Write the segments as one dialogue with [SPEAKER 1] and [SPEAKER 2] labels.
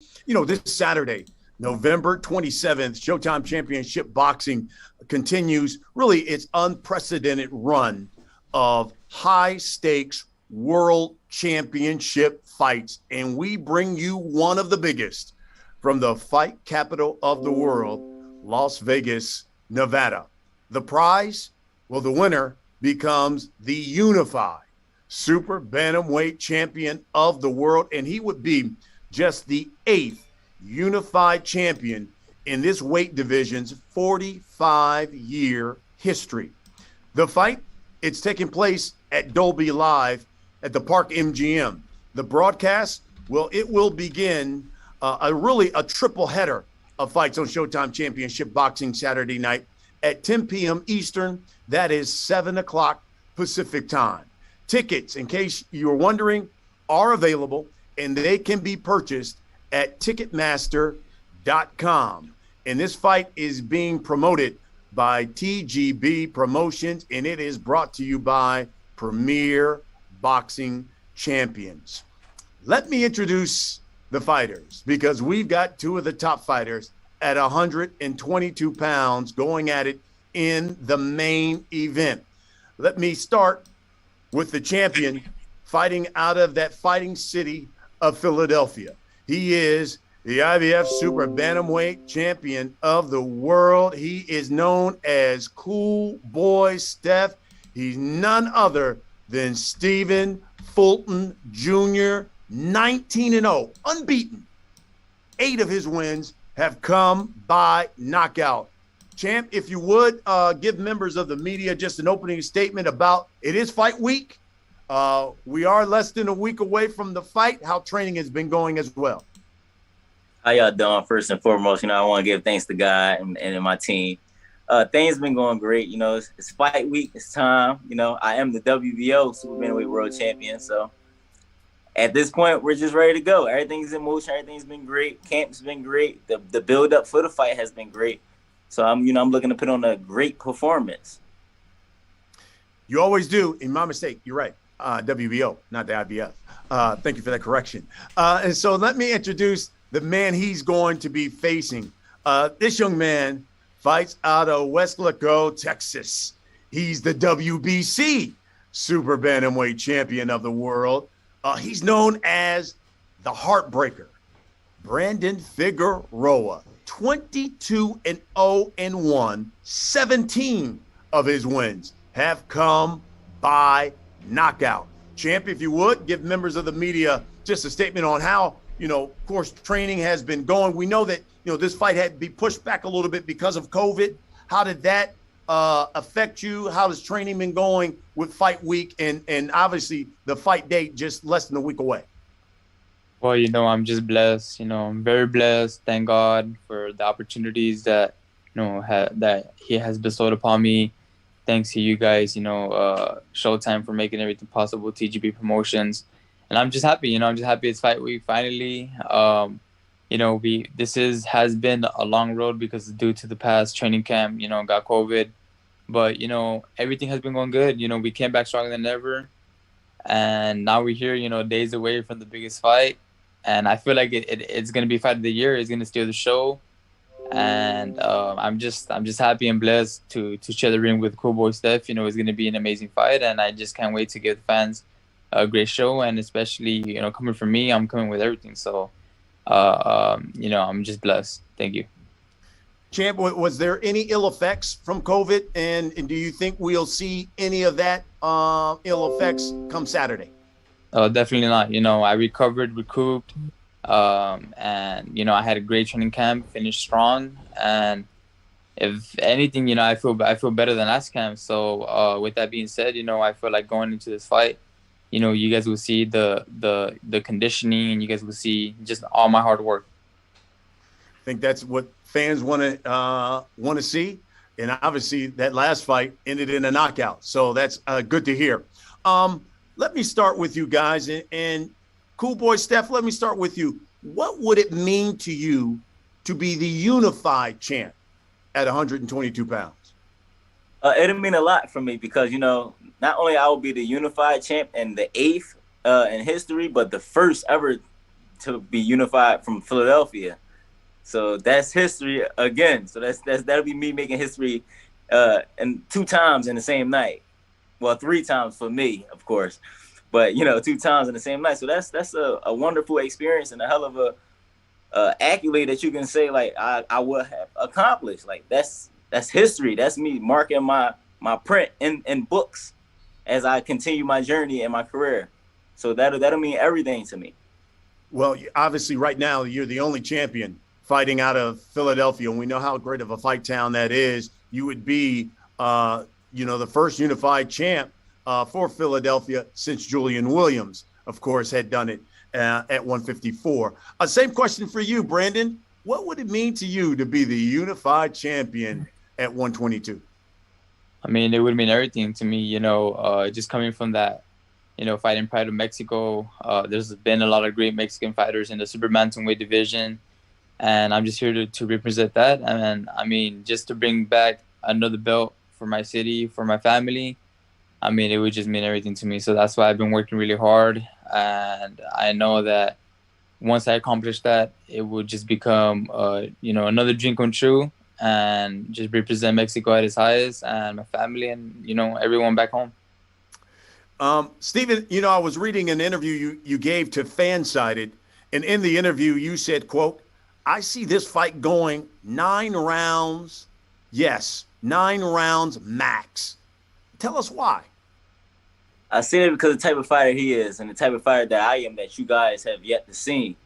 [SPEAKER 1] This Saturday, November 27th, Showtime Championship Boxing continues really its unprecedented run of high stakes world championship fights. And we bring you one of the biggest from the fight capital of the world, Las Vegas, Nevada. The prize? Well, the winner becomes the unified super bantamweight champion of the world. And he would be just the 8th unified champion in this weight division's 45-year history. The fight, it's taking place at Dolby Live at the Park MGM. The broadcast, well, it will begin a triple header of fights on Showtime Championship Boxing Saturday night at 10 p.m. Eastern. That is 7 o'clock Pacific time. Tickets, in case you're wondering, are available, and they can be purchased at Ticketmaster.com. And this fight is being promoted by TGB Promotions, and it is brought to you by Premier Boxing Champions. Let me introduce the fighters, because we've got two of the top fighters at 122 pounds going at it in the main event. Let me start with the champion fighting out of that fighting city of Philadelphia. He is the IBF Super Bantamweight Champion of the world. He is known as Cool Boy Steph. He's none other than Stephen Fulton Jr., 19-0, unbeaten. 8 of his wins have come by knockout. Champ, if you would, give members of the media just an opening statement about it is fight week. We are less than a week away from the fight, how training has been going as well.
[SPEAKER 2] How y'all doing? First and foremost, I want to give thanks to God and my team. Things been going great. It's fight week. It's time. I am the WBO Super Bantamweight World Champion. So at this point, we're just ready to go. Everything's in motion. Everything's been great. Camp's been great. The build up for the fight has been great. So I'm looking to put on a great performance.
[SPEAKER 1] You always do. And my mistake. You're right. WBO, not the IBF. Thank you for that correction. And so let me introduce the man he's going to be facing. This young man fights out of Weslaco, Texas. He's the WBC Super Bantamweight Champion of the world. He's known as the Heartbreaker. Brandon Figueroa, 22-0-1, 17 of his wins have come by knockout. Champ, if you would, give members of the media just a statement on how, of course, training has been going. We know that, this fight had to be pushed back a little bit because of COVID. How did that affect you? How has training been going with fight week and obviously the fight date just less than a week away?
[SPEAKER 3] Well, I'm just blessed. I'm very blessed. Thank God for the opportunities that, that He has bestowed upon me. Thanks to you guys, Showtime for making everything possible, TGB Promotions. And I'm just happy, I'm just happy it's fight week finally. This has been a long road because due to the past training camp, got COVID. But, everything has been going good. We came back stronger than ever. And now we're here, days away from the biggest fight. And I feel like it's going to be fight of the year. It's going to steal the show. And I'm just happy and blessed to share the ring with Cool Boy Steph. It's going to be an amazing fight. And I just can't wait to give the fans a great show. And especially, coming from me, I'm coming with everything. So, I'm just blessed. Thank you.
[SPEAKER 1] Champ, was there any ill effects from COVID? And do you think we'll see any of that ill effects come Saturday?
[SPEAKER 3] Definitely not. I recouped, and, I had a great training camp, finished strong. And if anything, I feel better than last camp. So with that being said, I feel like going into this fight, you guys will see the conditioning, and you guys will see just all my hard work.
[SPEAKER 1] I think that's what fans want to see, and obviously that last fight ended in a knockout, so that's good to hear. Let me start with you guys, and Cool Boy Steph, let me start with you. What would it mean to you to be the unified champ at 122 pounds?
[SPEAKER 2] It'll mean a lot for me because, not only I will be the unified champ and the 8th in history, but the first ever to be unified from Philadelphia. So that's history again. So that'll be me making history and 2 times in the same night. Well, 3 times for me, of course, but 2 times in the same night. So that's a wonderful experience and a hell of a accolade that you can say like I would have accomplished. Like that's history. That's me marking my print in books as I continue my journey in my career. So that'll mean everything to me.
[SPEAKER 1] Well, obviously, right now you're the only champion fighting out of Philadelphia, and we know how great of a fight town that is. You would be, the first unified champ for Philadelphia since Julian Williams, of course, had done it at 154. Same question for you, Brandon. What would it mean to you to be the unified champion at 122?
[SPEAKER 3] I mean, it would mean everything to me, just coming from that, fighting Pride of Mexico. There's been a lot of great Mexican fighters in the super bantamweight division, and I'm just here to represent that. And I mean, just to bring back another belt for my city, for my family, I mean, it would just mean everything to me. So that's why I've been working really hard. And I know that once I accomplish that, it would just become, another dream come true and just represent Mexico at its highest and my family and, everyone back home.
[SPEAKER 1] Stephen, I was reading an interview you gave to Fansided, and in the interview you said, quote, "I see this fight going 9 rounds. Yes, 9 rounds max." Tell us why.
[SPEAKER 2] I say it because of the type of fighter he is and the type of fighter that I am that you guys have yet to see.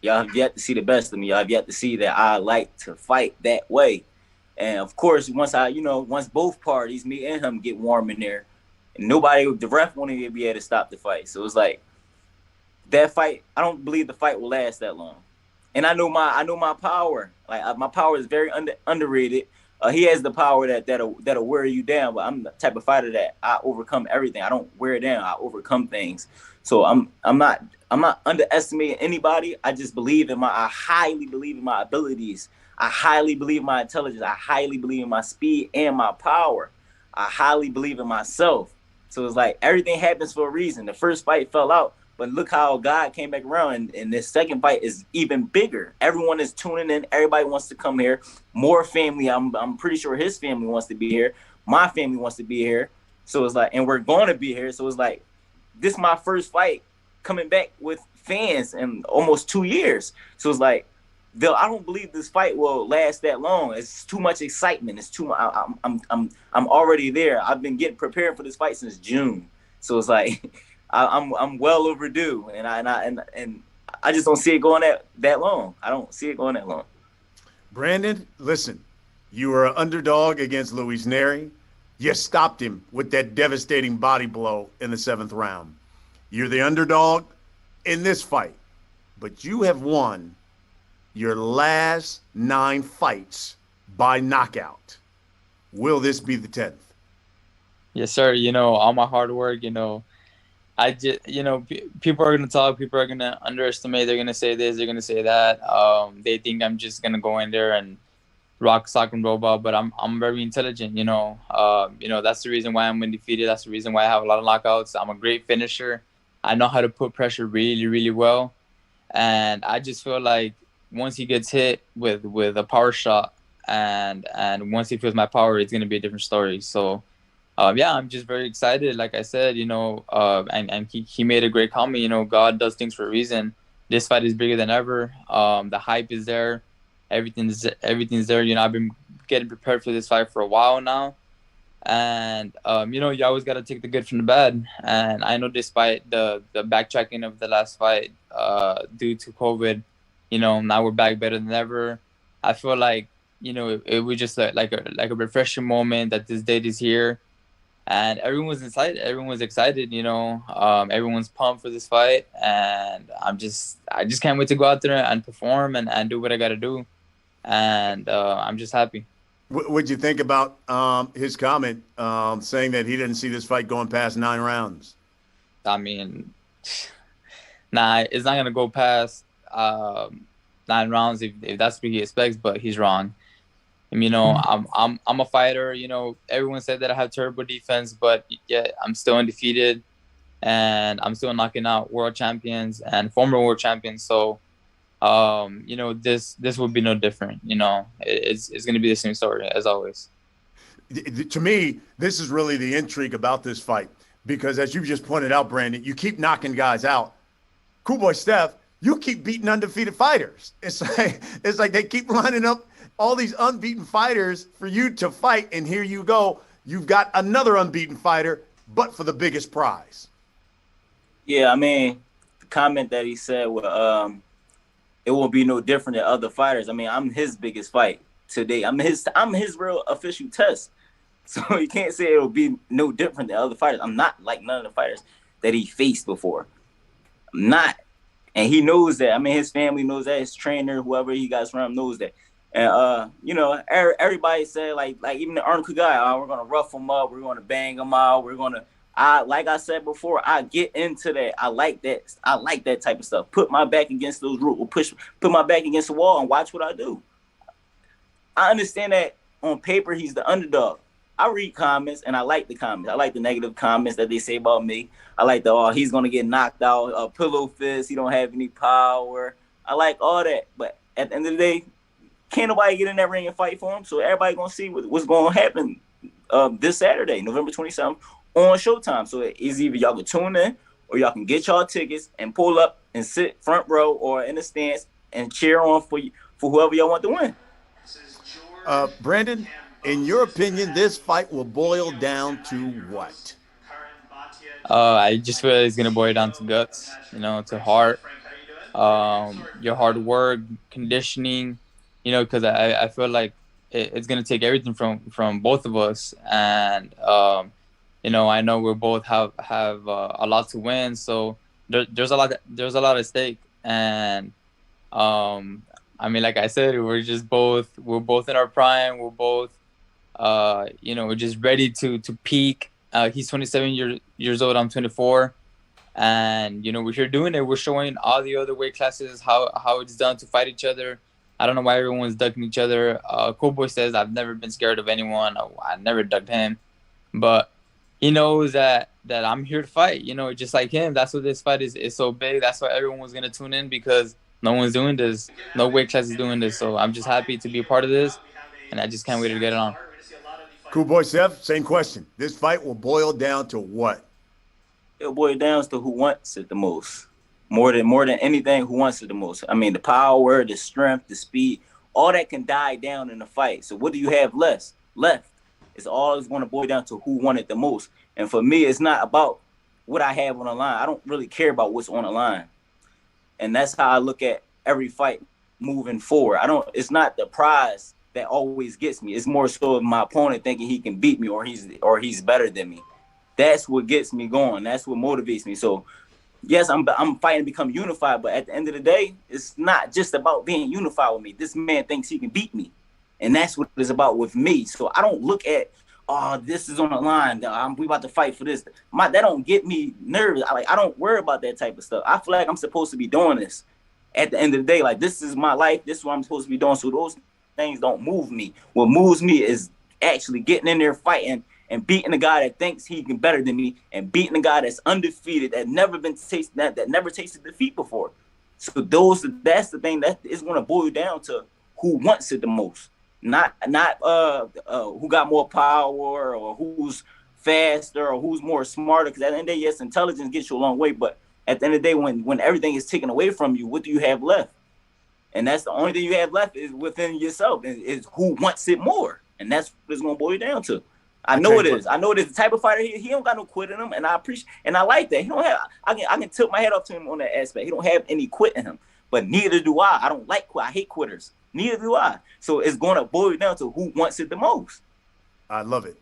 [SPEAKER 2] Y'all have yet to see the best of me. Y'all have yet to see that I like to fight that way. And of course, once both parties, me and him, get warm in there, and the ref won't even be able to stop the fight. So it's like that fight, I don't believe the fight will last that long. And I know my power. Like my power is very underrated. He has the power that'll wear you down, but I'm the type of fighter that I overcome everything. I don't wear down. I overcome things. So I'm not underestimating anybody. I just I highly believe in my abilities. I highly believe in my intelligence. I highly believe in my speed and my power. I highly believe in myself. So it's like everything happens for a reason. The first fight fell out, but look how God came back around. And this second fight is even bigger. Everyone is tuning in. Everybody wants to come here. More family. I'm pretty sure his family wants to be here. My family wants to be here. So it's like, and we're going to be here. So it's like, this is my first fight coming back with fans in almost 2 years. So it's like, I don't believe this fight will last that long. It's too much excitement. It's too much. I'm already there. I've been getting prepared for this fight since June. So it's like I'm well overdue, and I just don't see it going that long. I don't see it going that long.
[SPEAKER 1] Brandon, listen, you were an underdog against Luis Neri. You stopped him with that devastating body blow in the 7th round. You're the underdog in this fight, but you have won your last 9 fights by knockout. Will this be the 10th?
[SPEAKER 3] Yes, sir. All my hard work, I just, people are going to talk, people are going to underestimate, they're going to say this, they're going to say that. They think I'm just going to go in there and rock, sock, and robot, but I'm very intelligent, that's the reason why I'm undefeated. That's the reason why I have a lot of knockouts. I'm a great finisher. I know how to put pressure really, really well. And I just feel like once he gets hit with a power shot and once he feels my power, it's going to be a different story. So, I'm just very excited. Like I said, and he made a great comment, God does things for a reason. This fight is bigger than ever. The hype is there. Everything's there. I've been getting prepared for this fight for a while now. And, you always got to take the good from the bad. And I know despite the backtracking of the last fight due to COVID, now we're back better than ever. I feel like, it was just like a refreshing moment that this date is here. And everyone's excited. Everyone's excited, everyone's pumped for this fight. And I just can't wait to go out there and perform and do what I got to do. And I'm just happy.
[SPEAKER 1] What'd you think about his comment saying that he didn't see this fight going past 9 rounds?
[SPEAKER 3] I mean, it's not going to go past 9 rounds if that's what he expects, but he's wrong. I'm a fighter. Everyone said that I have terrible defense, but yet I'm still undefeated. and I'm still knocking out world champions and former world champions. So, this will be no different. It's going to be the same story as always.
[SPEAKER 1] To me, this is really the intrigue about this fight, because as you just pointed out, Brandon, you keep knocking guys out. Cool Boy Steph, you keep beating undefeated fighters. It's like they keep lining up all these unbeaten fighters for you to fight, and here you go. You've got another unbeaten fighter, but for the biggest prize.
[SPEAKER 2] Yeah, I mean, the comment that he said, it won't be no different than other fighters. I mean, I'm his biggest fight today. I'm his real official test. So you can't say it'll be no different than other fighters. I'm not like none of the fighters that he faced before. I'm not. And he knows that. I mean, his family knows that. His trainer, whoever he got from him, knows that. And, everybody said, like even the article guy, we're going to rough him up. We're going to bang him out. We're going to, like I said before, I get into that. I like that. I like that type of stuff. Put my back against those rules. Put my back against the wall and watch what I do. I understand that on paper, he's the underdog. I read comments, and I like the comments. I like the negative comments that they say about me. I like he's going to get knocked out, a pillow fist, he don't have any power. I like all that. But at the end of the day, can't nobody get in that ring and fight for him. So everybody going to see what's going to happen this Saturday, November 27th, on Showtime. So it's either y'all can tune in or y'all can get y'all tickets and pull up and sit front row or in the stands and cheer on for whoever y'all want to win.
[SPEAKER 1] Brandon, in your opinion, this fight will boil down to what?
[SPEAKER 3] I just feel it's going to boil down to guts, to heart, your hard work, conditioning, because I feel like it's going to take everything from both of us. And, I know we both have a lot to win. So there's a lot at stake. And, I mean, like I said, we're both in our prime. We're both, we're just ready to peak. He's 27 years old. I'm 24. And, we're here doing it. We're showing all the other weight classes how it's done to fight each other. I don't know why everyone's ducking each other. Cool Boy says, I've never been scared of anyone. I never ducked him. But he knows that I'm here to fight, just like him. That's what this fight is so big. That's why everyone was going to tune in, because no one's doing this. No weight class is doing this. So I'm just happy to be a part of this, and I just can't wait to get it on.
[SPEAKER 1] Cool Boy Steph, same question. This fight will boil down to what?
[SPEAKER 2] It'll boil down to who wants it the most. More than anything, who wants it the most. I mean, the power, the strength, the speed, all that can die down in the fight. So what do you have left? It's always going to boil down to who won it the most. And for me, it's not about what I have on the line. I don't really care about what's on the line. And that's how I look at every fight moving forward. It's not the prize that always gets me. It's more so my opponent thinking he can beat me or he's better than me. That's what gets me going. That's what motivates me. So yes, I'm fighting to become unified, but at the end of the day, it's not just about being unified with me. This man thinks he can beat me. And that's what it's about with me. So I don't look at, this is on the line. We about to fight for this. That don't get me nervous. I don't worry about that type of stuff. I feel like I'm supposed to be doing this. At the end of the day, like, this is my life. This is what I'm supposed to be doing. So those things don't move me. What moves me is actually getting in there fighting and beating the guy that thinks he can better than me, and beating the guy that's undefeated, that never tasted defeat before. So that's the thing that is going to boil down to who wants it the most. Not who got more power or who's faster or who's more smarter. Because at the end of the day, yes, intelligence gets you a long way. But at the end of the day, when everything is taken away from you, what do you have left? And that's the only thing you have left is within yourself, is who wants it more. And that's what it's going to boil down to. I know it is. The type of fighter he don't got no quit in him, and I appreciate, and I like that. He don't have. I can tilt my head off to him on that aspect. He don't have any quit in him, but neither do I. I don't like quit. I hate quitters. Neither do I. So it's going to boil down to who wants it the most.
[SPEAKER 1] I love it.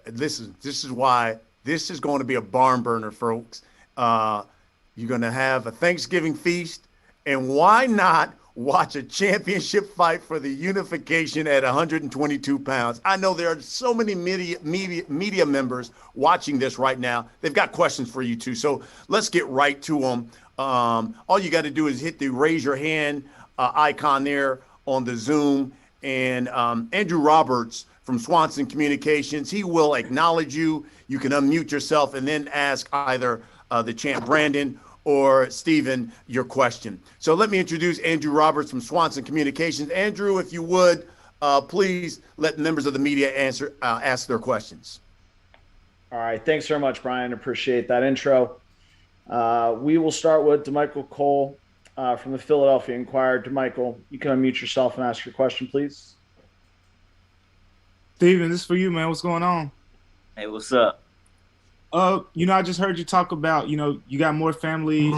[SPEAKER 1] This is why this is going to be a barn burner, folks. You're going to have a Thanksgiving feast, and why not watch a championship fight for the unification at 122 pounds? I know there are so many media members watching this right now. They've got questions for you too. So let's get right to them. All you got to do is hit the raise your hand icon there on the Zoom. And Andrew Roberts from Swanson Communications, he will acknowledge you. You can unmute yourself and then ask either the champ Brandon or Steven your question. So let me introduce Andrew Roberts from Swanson Communications. Andrew, if you would, please let members of the media ask their questions.
[SPEAKER 4] All right. Thanks very much, Brian. Appreciate that intro. We will start with DeMichael Cole from the Philadelphia Inquirer. DeMichael, you can unmute yourself and ask your question, please.
[SPEAKER 5] Steven, this is for you, man. What's going on?
[SPEAKER 2] Hey, what's up?
[SPEAKER 5] I just heard you talk about, you got more family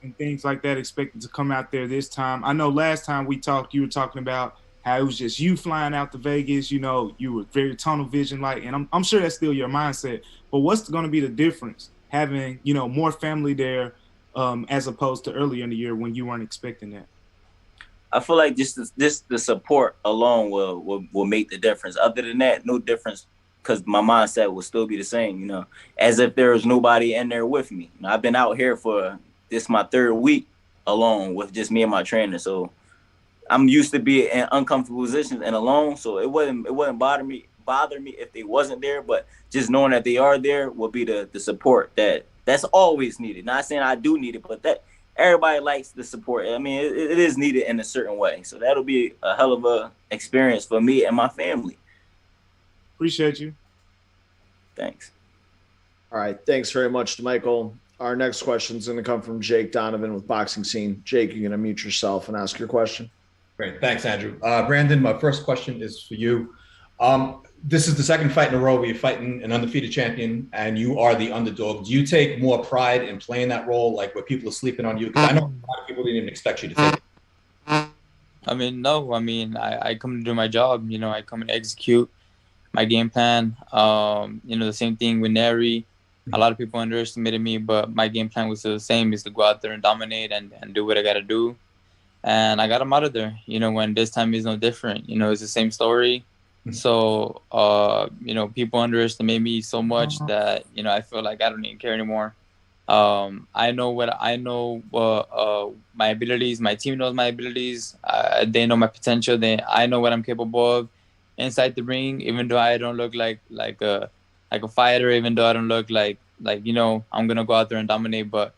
[SPEAKER 5] and things like that expected to come out there this time. I know last time we talked, you were talking about how it was just you flying out to Vegas. You were very tunnel vision like, and I'm sure that's still your mindset. But what's going to be the difference having, more family there as opposed to earlier in the year when you weren't expecting that?
[SPEAKER 2] I feel like just the support alone will make the difference. Other than that, no difference, because my mindset will still be the same, as if there was nobody in there with me. I've been out here for this my third week alone with just me and my trainer. So I'm used to being in uncomfortable positions and alone. So it wouldn't bother me if they wasn't there, but just knowing that they are there will be the support that's always needed. Not saying I do need it, but that everybody likes the support. I mean, it is needed in a certain way. So that'll be a hell of a experience for me and my family.
[SPEAKER 5] Appreciate you.
[SPEAKER 2] Thanks.
[SPEAKER 4] All right. Thanks very much, DeMichael. Our next question is going to come from Jake Donovan with Boxing Scene. Jake, you're going to unmute yourself and ask your question.
[SPEAKER 6] Great. Thanks, Andrew. Brandon, my first question is for you. This is the second fight in a row where you're fighting an undefeated champion and you are the underdog. Do you take more pride in playing that role, like where people are sleeping on you? Because I know a lot of people didn't even expect you to take it.
[SPEAKER 3] I mean, no. I mean, I come to do my job. I come and execute my game plan. The same thing with Neri. A lot of people underestimated me, but my game plan was still the same, is to go out there and dominate and do what I got to do. And I got him out of there, when this time is no different. It's the same story. So, people underestimate me so much that, I feel like I don't even care anymore. I know my abilities. My team knows my abilities. They know my potential. I know what I'm capable of inside the ring, even though I don't look like a fighter, even though I don't look like I'm going to go out there and dominate. But,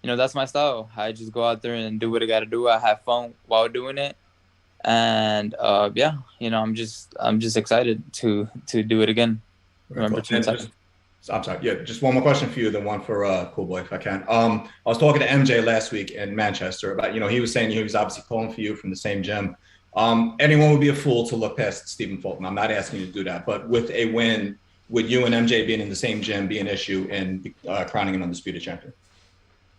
[SPEAKER 3] that's my style. I just go out there and do what I got to do. I have fun while doing it. And I'm just excited to do it again. Remember,
[SPEAKER 6] I'm sorry. Yeah, just one more question for you, then one for Cool Boy, if I can. I was talking to MJ last week in Manchester about, he was saying he was obviously pulling for you from the same gym. Anyone would be a fool to look past Stephen Fulton. I'm not asking you to do that, but with a win, would you and MJ being in the same gym be an issue in crowning an undisputed champion?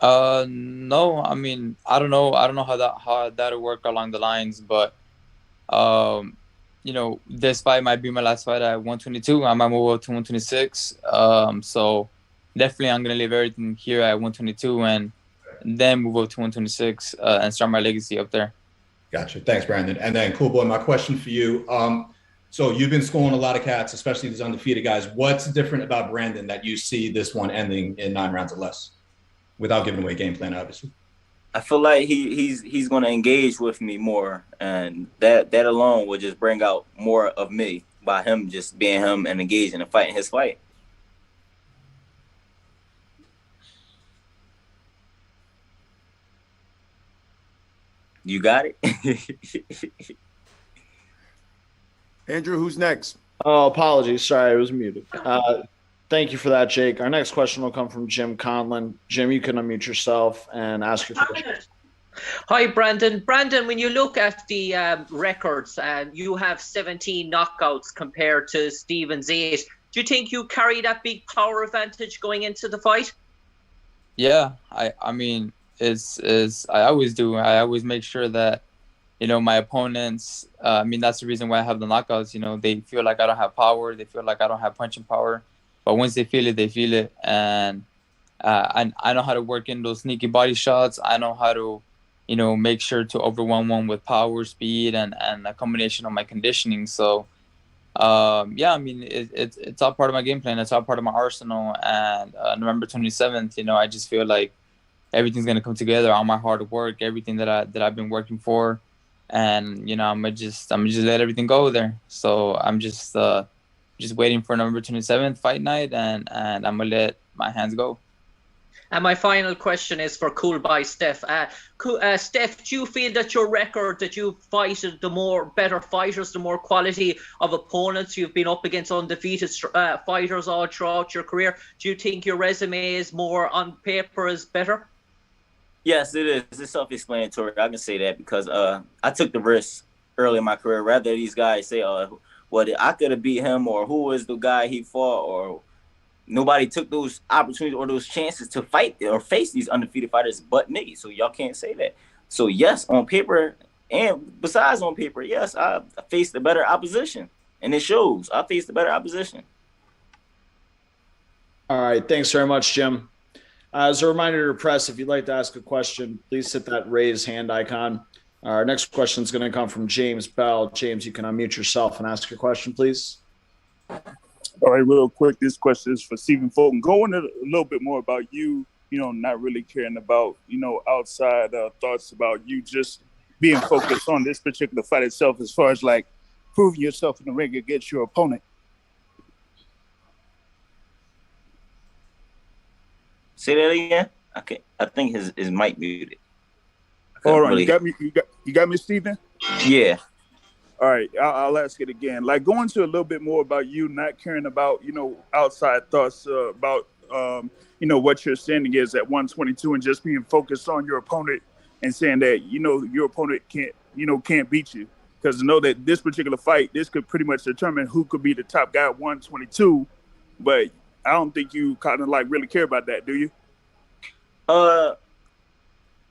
[SPEAKER 3] No. I mean, I don't know how that'll work along the lines, but this fight might be my last fight at 122. I might move up to 126. So definitely I'm gonna leave everything here at 122 and then move up to 126 and start my legacy up there.
[SPEAKER 6] Gotcha. Thanks, Brandon. And then Cool Boy, my question for you. So you've been scoring a lot of cats, especially these undefeated guys. What's different about Brandon that you see this one ending in 9 rounds or less, without giving away game plan, obviously?
[SPEAKER 2] I feel like he's going to engage with me more, and that alone will just bring out more of me by him just being him and engaging and fighting his fight. You got it?
[SPEAKER 1] Andrew, who's next?
[SPEAKER 4] Oh, apologies. Sorry, I was muted. Thank you for that, Jake. Our next question will come from Jim Conlon. Jim, you can unmute yourself and ask your question.
[SPEAKER 7] Hi, Brandon. Brandon, when you look at the records, you have 17 knockouts compared to Steven's 8. Do you think you carry that big power advantage going into the fight?
[SPEAKER 3] Yeah, I mean, I always do. I always make sure that, my opponents, that's the reason why I have the knockouts. They feel like I don't have power. They feel like I don't have punching power. But once they feel it, they feel it. And I know how to work in those sneaky body shots. I know how to, make sure to overwhelm one with power, speed, and a combination of my conditioning. So, it's all part of my game plan. It's all part of my arsenal. And November 27th, I just feel like everything's going to come together, all my hard work, everything that I've been working for. And, I'm gonna just let everything go there. So I'm just waiting for November 27th fight night, and I'm gonna let my hands go.
[SPEAKER 7] And my final question is for Boy Steph. Steph, do you feel that your record, that you've fighted the more better fighters, the more quality of opponents, you've been up against undefeated fighters all throughout your career, do you think your resume is more on paper is better?
[SPEAKER 2] Yes, it is. It's self-explanatory. I can say that because I took the risk early in my career. Rather these guys say, well, I could have beat him, or who was the guy he fought, or nobody took those opportunities or those chances to fight or face these undefeated fighters but me. So y'all can't say that. So yes, on paper, and besides on paper, yes, I faced a better opposition. And it shows. I faced a better opposition.
[SPEAKER 4] All right. Thanks very much, Jim. As a reminder to the press, if you'd like to ask a question, please hit that raise hand icon. Our next question is going to come from James Bell. James, you can unmute yourself and ask your question, please.
[SPEAKER 8] All right, real quick, this question is for Stephen Fulton. Go into a little bit more about you, not really caring about, outside thoughts about you just being focused on this particular fight itself as far as, like, proving yourself in the ring against your opponent.
[SPEAKER 2] Say that again? Okay, I think his mic muted.
[SPEAKER 8] All right, you got me, Stephen?
[SPEAKER 2] Yeah.
[SPEAKER 8] All right, I'll ask it again. Like, go into a little bit more about you not caring about, outside thoughts about, what your standing is at 122 and just being focused on your opponent and saying that, your opponent can't beat you. Because know that this particular fight, this could pretty much determine who could be the top guy at 122. But I don't think you kind of like really care about that, do you?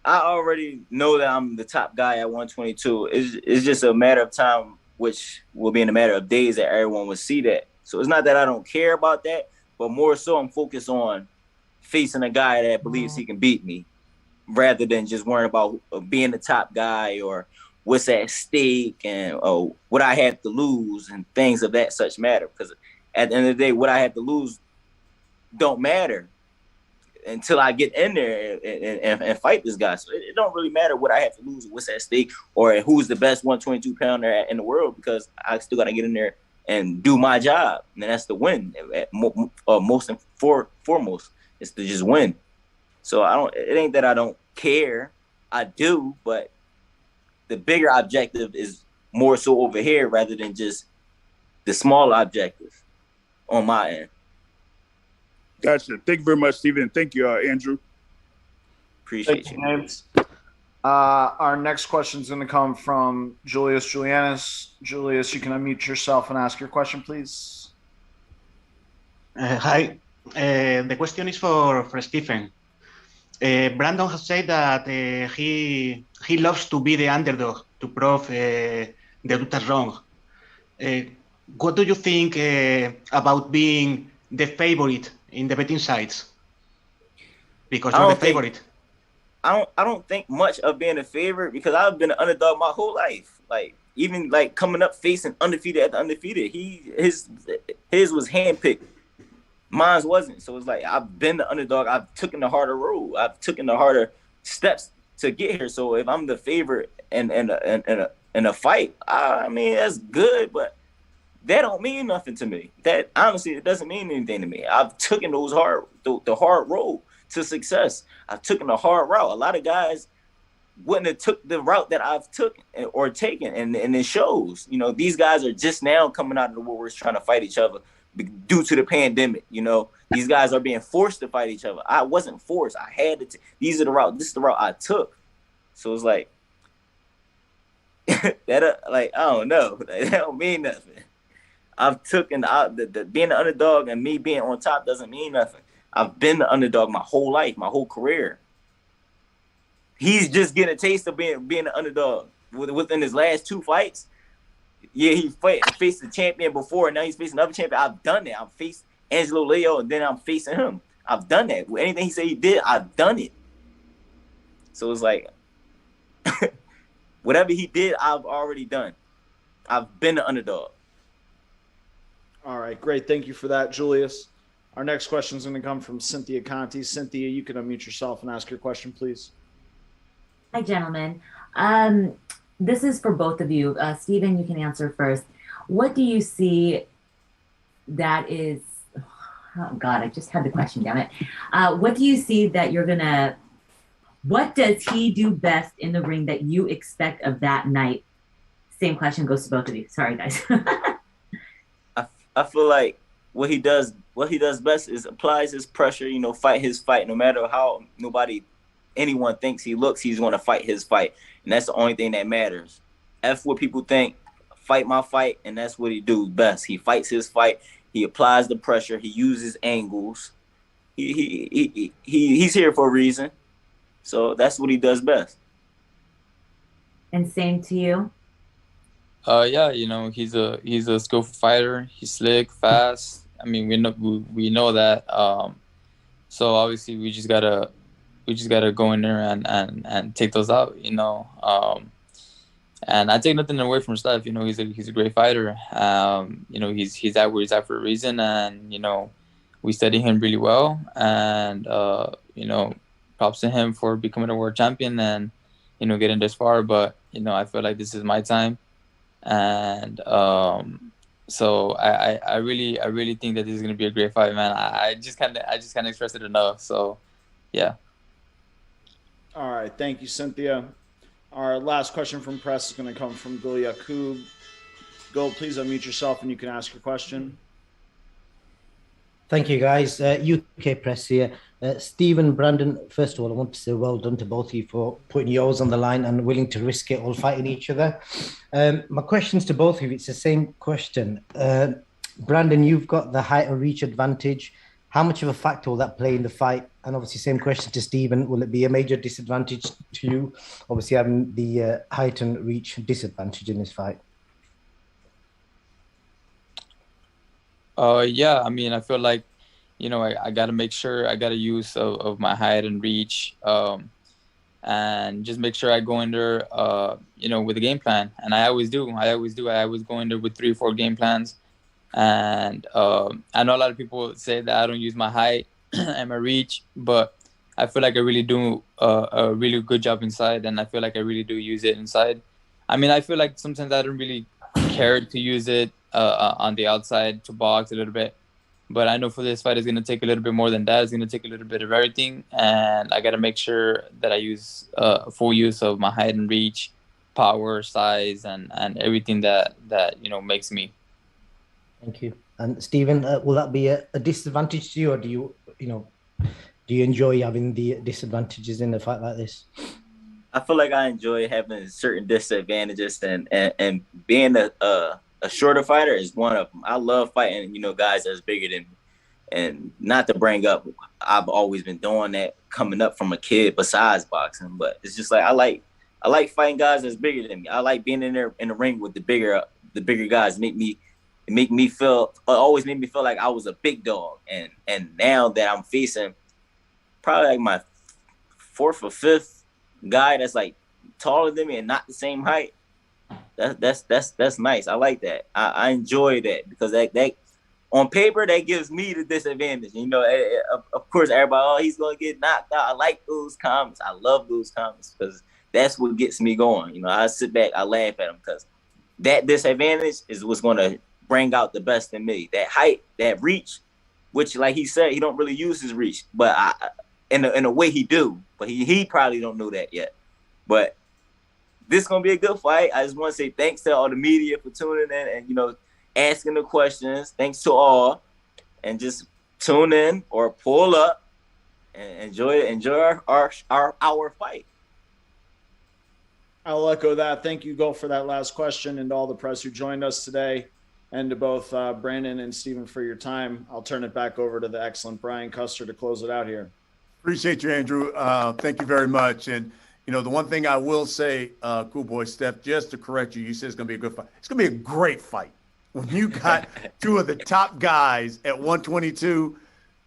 [SPEAKER 2] I already know that I'm the top guy at 122. It's just a matter of time, which will be in a matter of days that everyone will see that. So it's not that I don't care about that, but more so I'm focused on facing a guy that believes he can beat me rather than just worrying about being the top guy or what's at stake and what I have to lose and things of that such matter. Because at the end of the day, what I have to lose don't matter until I get in there and fight this guy. So it don't really matter what I have to lose, what's at stake, or who's the best 122 pounder in the world, because I still got to get in there and do my job. And that's the win. Most and foremost is to just win. So it ain't that I don't care. I do, but the bigger objective is more so over here rather than just the small objective on my end.
[SPEAKER 8] Gotcha. Thank you very much, Stephen. Thank you, Andrew.
[SPEAKER 2] Appreciate you.
[SPEAKER 4] James. Our next question is going to come from Julius Julianis. Julius, you can unmute yourself and ask your question, please.
[SPEAKER 9] Hi. The question is for Stephen. Brandon has said that he loves to be the underdog to prove the dude wrong. What do you think about being the favorite in the betting sites? Because you're the favorite.
[SPEAKER 2] I don't think much of being a favorite because I've been an underdog my whole life. Like even like coming up facing undefeated at the undefeated, his was handpicked. Mine wasn't. So it's like I've been the underdog. I've taken the harder road. I've taken the harder steps to get here. So if I'm the favorite in a fight, I mean that's good, but that don't mean nothing to me. That honestly, it doesn't mean anything to me. I've taken the hard road to success. I've taken the hard route. A lot of guys wouldn't have took the route that I've taken, and it shows. These guys are just now coming out of the woodworks trying to fight each other due to the pandemic. These guys are being forced to fight each other. I wasn't forced. I had to. This is the route I took. So it's like that. Like I don't know. That don't mean nothing. I've taken being the underdog and me being on top doesn't mean nothing. I've been the underdog my whole life, my whole career. He's just getting a taste of being an underdog within his last 2 fights. Yeah, he faced the champion before, and now he's facing another champion. I've done that. I've faced Angelo Leo, and then I'm facing him. I've done that. Anything he said he did, I've done it. So it's like, whatever he did, I've already done. I've been the underdog.
[SPEAKER 4] All right, great. Thank you for that, Julius. Our next question is going to come from Cynthia Conti. Cynthia, you can unmute yourself and ask your question, please.
[SPEAKER 10] Hi, gentlemen. This is for both of you. Stephen, you can answer first. What do you see that is, Oh God, I just had the question, damn it. What do you see that you're gonna? What does he do best in the ring that you expect of that night? Same question goes to both of you. Sorry, guys.
[SPEAKER 2] I feel like what he does best is applies his pressure. Fight his fight, no matter how anyone thinks he looks. He's going to fight his fight, and that's the only thing that matters. F what people think. Fight my fight, and that's what he do best. He fights his fight. He applies the pressure. He uses angles. He's here for a reason. So that's what he does best.
[SPEAKER 10] And same to you.
[SPEAKER 3] Yeah, he's a skillful fighter. He's slick, fast. I mean, we know that. So obviously we just gotta go in there and take those out. And I take nothing away from Steph. He's a great fighter. He's at where he's at for a reason, and we study him really well. And props to him for becoming a world champion and getting this far. But I feel like this is my time. And so I really think that this is gonna be a great fight, man. I just can't express it enough. So yeah.
[SPEAKER 4] All right, thank you, Cynthia. Our last question from press is going to come from Gul Yakub. Gul, please unmute yourself and you can ask your question.
[SPEAKER 11] Thank you, guys. UK press here. Stephen, Brandon, first of all, I want to say well done to both of you for putting yours on the line and willing to risk it all fighting each other. My questions to both of you, it's the same question. Brandon, you've got the height and reach advantage. How much of a factor will that play in the fight? And obviously, same question to Stephen. Will it be a major disadvantage to you, obviously having the height and reach disadvantage in this fight?
[SPEAKER 3] Yeah, I mean, I feel like, I got to make sure I got a use of my height and reach, and just make sure I go in there, with a game plan. And I always do. I always go in there with 3 or 4 game plans. And I know a lot of people say that I don't use my height and my reach, but I feel like I really do a really good job inside, and I feel like I really do use it inside. I mean, I feel like sometimes I don't really care to use it on the outside to box a little bit, but I know for this fight it's going to take a little bit more than that. It's going to take a little bit of everything, and I got to make sure that I use full use of my height and reach, power, size, and everything that makes me.
[SPEAKER 11] Thank you. And Stephen, will that be a disadvantage to you, or do you enjoy having the disadvantages in a fight like this?
[SPEAKER 2] I feel like I enjoy having certain disadvantages, and being a shorter fighter is one of them. I love fighting, guys that's bigger than me. And not to bring up, I've always been doing that coming up from a kid besides boxing, but it's just like I like fighting guys that's bigger than me. I like being in there in the ring with the bigger guys. Always made me feel like I was a big dog. And now that I'm facing probably like my 4th or 5th guy that's like taller than me and not the same height, that's nice. I like that. I enjoy that because that on paper that gives me the disadvantage. Of course everybody, he's gonna get knocked out. I like those comments. I love those comments because that's what gets me going. I sit back, I laugh at them because that disadvantage is what's gonna bring out the best in me. That height, that reach, which like he said, he don't really use his reach, but in a way he do, but he probably don't know that yet. But this is gonna be a good fight. I just want to say thanks to all the media for tuning in and asking the questions. Thanks to all, and just tune in or pull up and enjoy our fight.
[SPEAKER 4] I'll echo that. Thank you, Gul, for that last question, and to all the press who joined us today, and to both Brandon and Stephen for your time. I'll turn it back over to the excellent Brian Custer to close it out here.
[SPEAKER 1] Appreciate you, Andrew. Thank you very much. And, the one thing I will say, cool boy Steph, just to correct you, you said it's going to be a good fight. It's going to be a great fight. When you got 2 of the top guys at 122,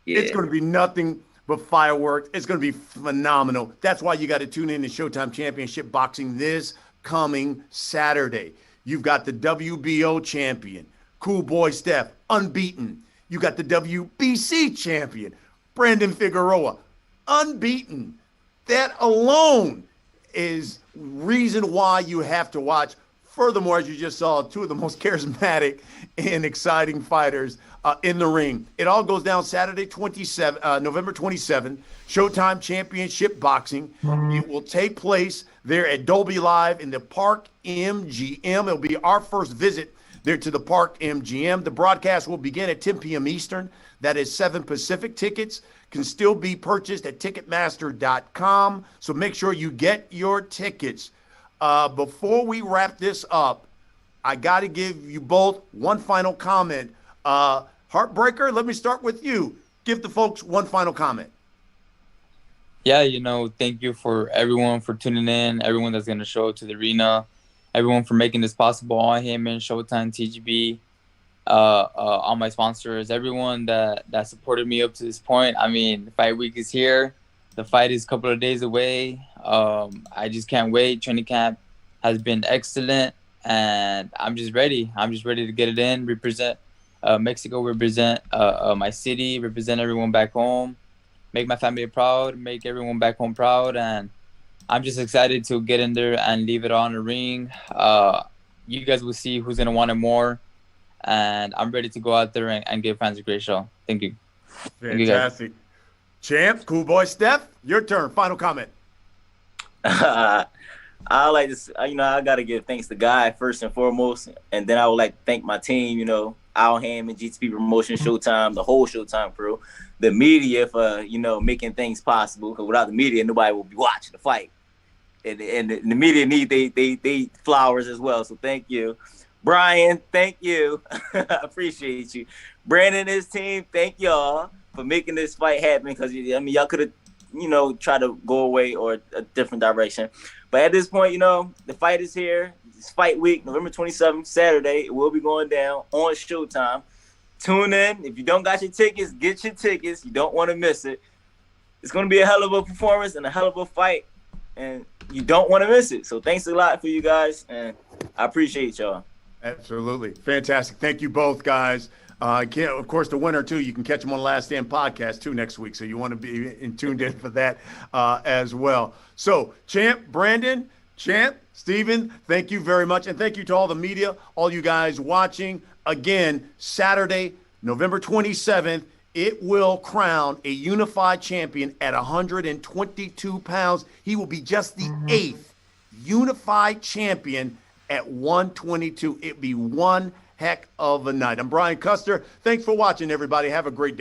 [SPEAKER 1] It's going to be nothing but fireworks. It's going to be phenomenal. That's why you got to tune in to Showtime Championship Boxing this coming Saturday. You've got the WBO champion, Cool Boy Steph, unbeaten. You got the WBC champion, Brandon Figueroa, unbeaten. That alone is reason why you have to watch Furthermore, as you just saw, two of the most charismatic and exciting fighters in the ring. It all goes down Saturday, November 27th, Showtime Championship Boxing. It will take place there at Dolby Live in the Park MGM. It'll be our first visit there to the Park MGM. The broadcast will begin at 10 p.m. Eastern. That is 7 Pacific. Tickets can still be purchased at Ticketmaster.com. So make sure you get your tickets. Before we wrap this up, I got to give you both one final comment. Heartbreaker, let me start with you. Give the folks one final comment.
[SPEAKER 3] Yeah, thank you for everyone for tuning in, everyone that's going to show up to the arena, everyone for making this possible, all him and Showtime, TGB, all my sponsors, everyone that supported me up to this point. I mean, the fight week is here. The fight is a couple of days away. I just can't wait. Training camp has been excellent, and I'm just ready. I'm just ready to get it in, represent Mexico, represent my city, represent everyone back home, make my family proud, make everyone back home proud, and I'm just excited to get in there and leave it on the ring. You guys will see who's going to want it more, and I'm ready to go out there and give fans a great show. Thank you.
[SPEAKER 1] Fantastic. Champ, cool boy Steph, your turn. Final comment.
[SPEAKER 2] I like this. I got to give thanks to Guy first and foremost, and then I would like to thank my team. Al Ham and GTP Promotion, Showtime, the whole Showtime crew, the media for making things possible. Because without the media, nobody will be watching the fight, and the media need they flowers as well. So thank you, Brian. Thank you. I appreciate you, Brandon and his team. Thank y'all for making this fight happen. Because y'all could have try to go away or a different direction. But at this point, the fight is here. It's fight week, November 27th, Saturday. It will be going down on Showtime. Tune in. If you don't got your tickets, get your tickets. You don't want to miss it. It's going to be a hell of a performance and a hell of a fight, and you don't want to miss it. So thanks a lot for you guys, and I appreciate y'all.
[SPEAKER 1] Absolutely. Fantastic. Thank you both, guys. Of course, the winner, too, you can catch them on Last Stand podcast, too, next week. So you want to be tuned in for that as well. So, Champ, Brandon, Champ, Steven, thank you very much. And thank you to all the media, all you guys watching. Again, Saturday, November 27th, it will crown a unified champion at 122 pounds. He will be just the 8th unified champion at 122. It'd be one heck of a night. I'm Brian Custer. Thanks for watching, everybody. Have a great day.